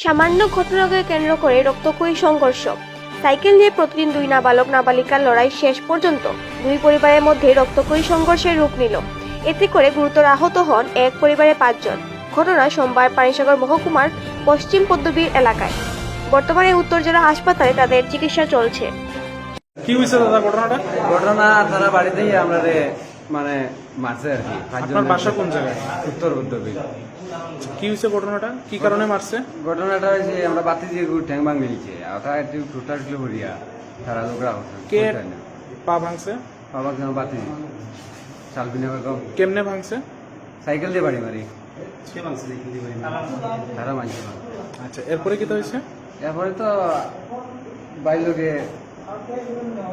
সামান্য ঘটনাকে কেন্দ্র করে রক্তক্ষয়ী সংঘর্ষ। সাইকেল নিয়ে প্রতিদিন দুই নাবালক নাবালিকার লড়াই শেষ পর্যন্ত দুই পরিবারের মধ্যে রক্তক্ষয়ী সংঘর্ষের রূপ নিল। এতে করে গুরুতর আহত হন এক পরিবারের 5 জন। ঘটনা সোমবার পানিসাগর মহকুমার পশ্চিম পদ্মবীর এলাকায়। বর্তমানে উত্তর জেলা হাসপাতালে তাদের চিকিৎসা চলছে। কি হয়েছে দাদা ঘটনাটা? ঘটনা তারা বাড়িতেই আমরা মানে মারছে আর কি। আপনার বাসা কোন জায়গায়? উত্তর উদ্যোগী। কি হয়েছে ঘটনাটা? কি কারণে মারছে? ঘটনাটা হয়েছে আমরা বাতি দিয়ে ঠ্যাং ভাঙ গেছে ওটা একটু ঠোঁটার কিলো ভরিয়া তারা লোকরা কে পা ভাঙছে? বাবা বাতি দিয়ে শালবিনা বেগম। কেমনে ভাঙছে? সাইকেল দিয়ে বাড়ি মারি তারা মানছে না। আচ্ছা, এরপরে কি হয়েছে? এরপরে তো বাড়ির লোকে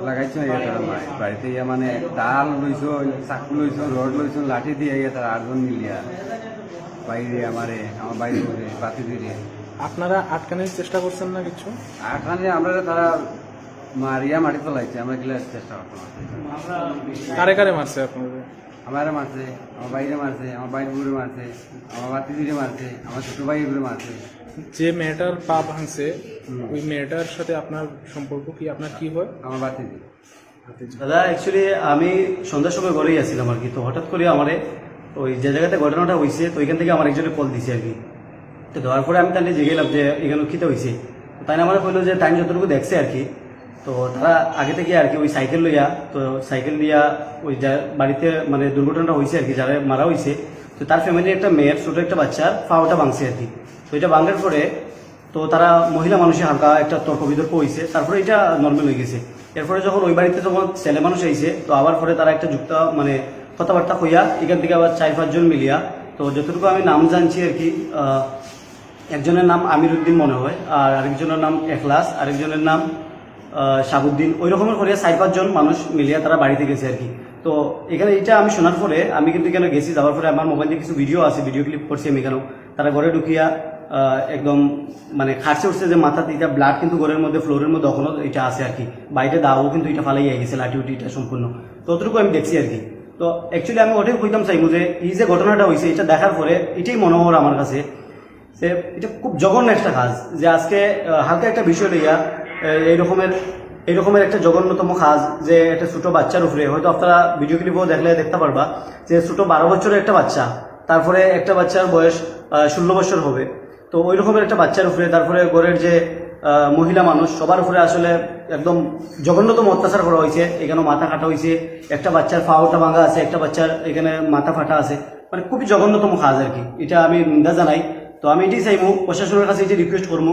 লাগাইছো তারা বাড়িতে মানে ডাল লইছন, চাকু লইছন, রড লইছন, লাঠি দিয়ে তারা 8 জন মিলিয়া বাইরে আমার বাইরে বাতি দিয়ে। আপনারা আটকানোর চেষ্টা করছেন না কিছু? আটখানে আমরা তারা মারিয়া মাটি ফেলাইছে, আমরা গেলে চেষ্টা করতাম। কারে কারে মারছে আপনাদের? আমার মারছে, আমার বাইরে মারছে, আমার বাইরে ঘুরে মারছে, আমার বাতি দিয়ে মারছে, আমার ছোট ভাই ঘুরে মারছে। যে মেয়েটার পা ভাঙছে ওই মেয়েটার সাথে আপনার সম্পর্ক কি? আপনার কি হয়? আমার বাতি দিয়ে। দাদা অ্যাকচুয়ালি আমি সন্ধ্যার সময় ঘরেই আসছিলাম আর কি। তো হঠাৎ করে আমারে ওই যে জায়গাতে ঘটনাটা হয়েছে তো ওইখান থেকে আমার একজনে কল দিছে আর কি। তো দেওয়ার পরে আমি তাহলে জেগেলাম যে এখানে খিতে হয়েছে। তাই আমার কইলো যে টাইম যতটুকু দেখছে আর কি। তো তারা আগে থেকে আর কি ওই সাইকেল লইয়া তো সাইকেল দিয়া ওই বাড়িতে মানে দুর্ঘটনাটা হয়েছে আর কি, যারা মারা হয়েছে তো তার ফ্যামিলির একটা মেয়ের ছোট একটা বাচ্চার পাওয়াটা ভাঙছে আর কি। তো এটা ভাঙার পরে তো তারা মহিলা মানুষের হালকা একটা তর্ক বিতর্ক হয়েছে, তারপরে এটা নর্মাল হয়ে গেছে। এরপরে যখন ওই বাড়িতে যখন ছেলে মানুষ আইছে তো আবার পরে তারা একটা যুক্ত মানে কথাবার্তা হইয়া এখান থেকে আবার 4-5 জন মিলিয়া তো যতটুকু আমি নাম জানছি আর কি, একজনের নাম আমির উদ্দিন মনে হয়, আর আরেকজনের নাম এখলাস, আরেকজনের নাম শাহাবুদ্দিন। ওই রকমের করিয়া 4-5 জন মানুষ মিলিয়া তারা বাড়িতে গেছে আর কি। তো এখানে এটা আমি শোনার পরে আমি কিন্তু এখানে গেছি, যাওয়ার পরে আমার মোবাইলে কিছু ভিডিও আছে, ভিডিও ক্লিপ করছি আমি এখানেও। তারা ঘরে ঢুকিয়া একদম মানে খাটছে উঠছে যে মাথা এটা ব্লাড কিন্তু ঘরের মধ্যে ফ্লোরের মধ্যে এখনো এটা আছে আর কি। বাইরে দাও কিন্তু এটা ফালাইয়া গেছে লাঠি উঠি এটা সম্পূর্ণ। তো অতটুকু আমি দেখছি আর কি। তো অ্যাকচুয়ালি আমি ওটাই কইতাম চাইবো যে এই যে ঘটনাটা হয়েছে এটা দেখার পরে এটাই মনে হওয়ার আমার কাছে যে এটা খুব জঘন্য একটা কাজ, যে আজকে হালকা একটা বিষয় লইয়া এইরকমের একটা জঘন্যতম কাজ, যে একটা ছোট বাচ্চার উপরে হয়তো আপনারা ভিডিও ক্লিপও দেখলে দেখতে পারবা যে ছোট 12 বছরের একটা বাচ্চা, তারপরে একটা বাচ্চার বয়স 16 বছর হবে। তো ওই রকমের একটা বাচ্চার উপরে তারপরে ঘরের যে মহিলা মানুষ সবার উপরে আসলে একদম জঘন্যতম অত্যাচার করা হয়েছে। এখানে মাথা কাটা হয়েছে, একটা বাচ্চার পাওটা ভাঙা আছে, একটা বাচ্চার এখানে মাথা ফাটা আছে, মানে খুবই জঘন্যতম কাজ আর কি। এটা আমি নিন্দা জানাই। তো আমি এটাই চাইবো প্রশাসনের কাছে এটি রিকোয়েস্ট করবো,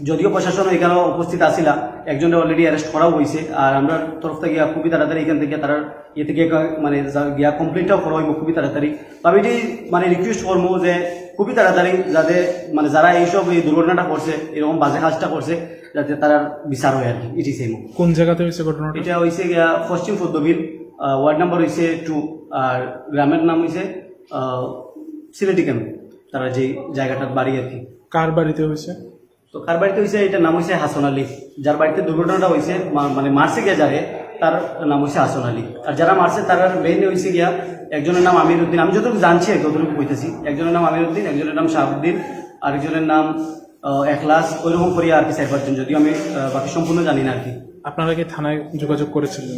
যদিও প্রশাসন এখানে উপস্থিত আসিলা, একজনে অলরেডি অ্যারেস্ট করাও হয়েছে, আর আমরা তরফ থেকে খুবই তাড়াতাড়ি এখান থেকে তারা ইয়ে থেকে মানে গিয়া কমপ্লেনটাও করা হইব খুবই তাড়াতাড়ি। তো আমি এটি মানে রিকোয়েস্ট করবো যে খুবই তাড়াতাড়ি যাতে মানে যারা এইসব এই দুর্ঘটনাটা করছে, এরকম বাজে কাজটা করছে, যাতে তারা বিচার হয় আর কি। এটি চাইবো। কোন জায়গাতে হয়েছে ঘটনাটা? এটা হয়েছে গিয়া পশ্চিম পদ্মবীর, ওয়ার্ড নাম্বার হয়েছে 2, আর গ্রামের নাম হয়েছে সিলেটি ক্যাম্প, তারা যে জায়গাটার বাড়ি আর কি। কার বাড়িতে হয়েছে? তো কার বাড়িতে হয়েছে এটার নাম হয়েছে হাসান আলী, যার বাড়িতে দুর্ঘটনাটা হয়েছে মানে মারছে গিয়া যারে তার নাম হয়েছে হাসান আলী। আর যারা মারছে তার মেইন হয়েছে গিয়া একজনের নাম আমির উদ্দিন, আমি যতটুকু জানছি ততটুকু কইতেছি। একজনের নাম আমির উদ্দিন, একজনের নাম শাহাবুদ্দিন, আরেকজনের নাম এখলাস, ওইরকম করিয়া আর কি 4-5 জন, যদিও আমি বাকি সম্পূর্ণ জানি না আর কি। আপনারা কি থানায় যোগাযোগ করেছিলেন?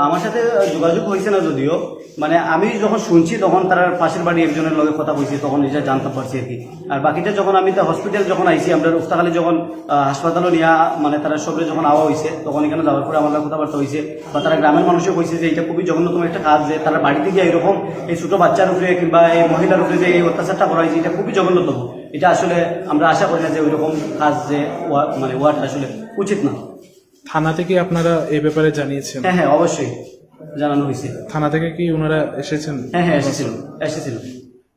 আমার সাথে যোগাযোগ হয়েছে না যদিও, মানে আমি যখন শুনছি তখন তার পাশের বাড়ি একজনের লগে কথা বলছি, তখন এটা জানতে পারছি আর কি। আর বাকিটা যখন আমি হসপিটাল যখন আইছি, আমরা উফতাখালী যখন হাসপাতালে নিয়ে মানে তারা সবরে যখন আওয়া হয়েছে, তখন এখানে যাওয়ার পরে আমার কথাবার্তা হয়েছে, বা তারা গ্রামের মানুষও কইছে যে এটা খুবই জঘন্যতম একটা কাজ, যে তারা বাড়িতে গিয়ে এরকম এই ছোট বাচ্চার উপরে কিংবা এই মহিলার উপরে যে এই অত্যাচারটা করা হয়েছে, এটা খুবই জঘন্যতম। এটা আসলে আমরা আশা করি না যে ওইরকম কাজ যে মানে ওয়াটা আসলে উচিত না। থানা থেকে আপনারা এই ব্যাপারে জানিয়েছেন? হ্যাঁ হ্যাঁ, অবশ্যই জানানো হয়েছে। থানা থেকে কি ওনারা এসেছেন? হ্যাঁ হ্যাঁ, এসেছিল।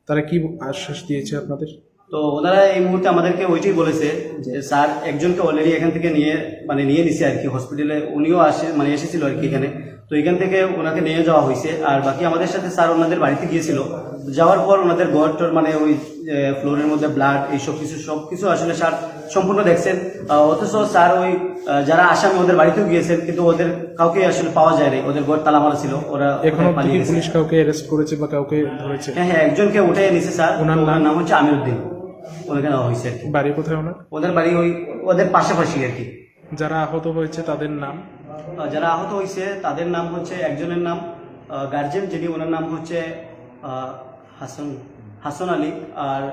তারা কি আশ্বাস দিয়েছে আপনাদের? তো ওনারা এই মুহূর্তে আমাদেরকে ওইটাই বলেছে যে স্যার একজনকে অলরেডি এখান থেকে নিয়ে নিছে আর কি হসপিটালে, উনিও এসেছিল আর কি এখানে। তো এখান থেকে ওনাকে নিয়ে যাওয়া হয়েছে। আর বাকি আমাদের সাথে স্যার ওনাদের বাড়িতে গিয়েছিল, যাওয়ার পর ওনাদের ঘরটার ওই ফ্লোরের মধ্যে ব্লাড সবকিছু আসলে স্যার সম্পূর্ণ দেখছেন। অথচ স্যার ওই যারা আসামি ওদের বাড়িতেও গিয়েছেন, কিন্তু ওদের কাউকে আসলে পাওয়া যায় নাই, ওদের ঘর তালা মারা ছিল, ওরা এখন পুলিশ কাউকে অ্যারেস্ট করেছে বা কাউকে ধরেছে? হ্যাঁ হ্যাঁ, একজনকে উঠে নিছে স্যার, ওনার নাম হচ্ছে আমির উদ্দিন। ওদেরকে নেওয়া হয়েছে আর কি। বাড়ি কোথায় ওনার? ওদের বাড়ি ওই ওদের পাশাপাশি আর কি। যারা আহত হয়েছে তাদের নাম? যারা আহত হয়েছে তাদের নাম হচ্ছে, একজনের নাম গার্জেন যিনি, ওনার নাম হচ্ছে হাসান আলী, আর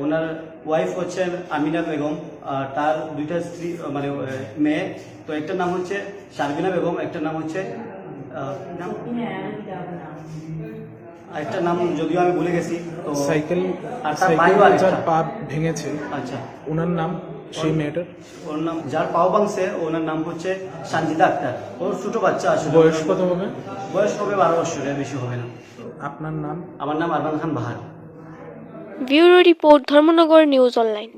ওনার ওয়াইফ হচ্ছেন আমিনা বেগম, আর তার দুইটা স্ত্রী মানে মেয়ে। তো একটার নাম হচ্ছে শারবিনা বেগম, একটার নাম হচ্ছে আরেকটার নাম যদিও আমি ভুলে গেছি। তো সাইকেল আর তার ভাইও আরেকটা। যার পা ভেঙেছে আচ্ছা, ওনার নাম, সেই মেয়েটার ওর নাম, যার পাও ভাঙছে ওনার নাম হচ্ছে সানজিদা আক্তার। ওর ছোট বাচ্চা আসলে। বয়স কত হবে? বয়স হবে 12 বছরের বেশি হবে না। আপনার নাম? আমার নাম Arman Khan Bahar. Bureau report, Dharmanagar news online.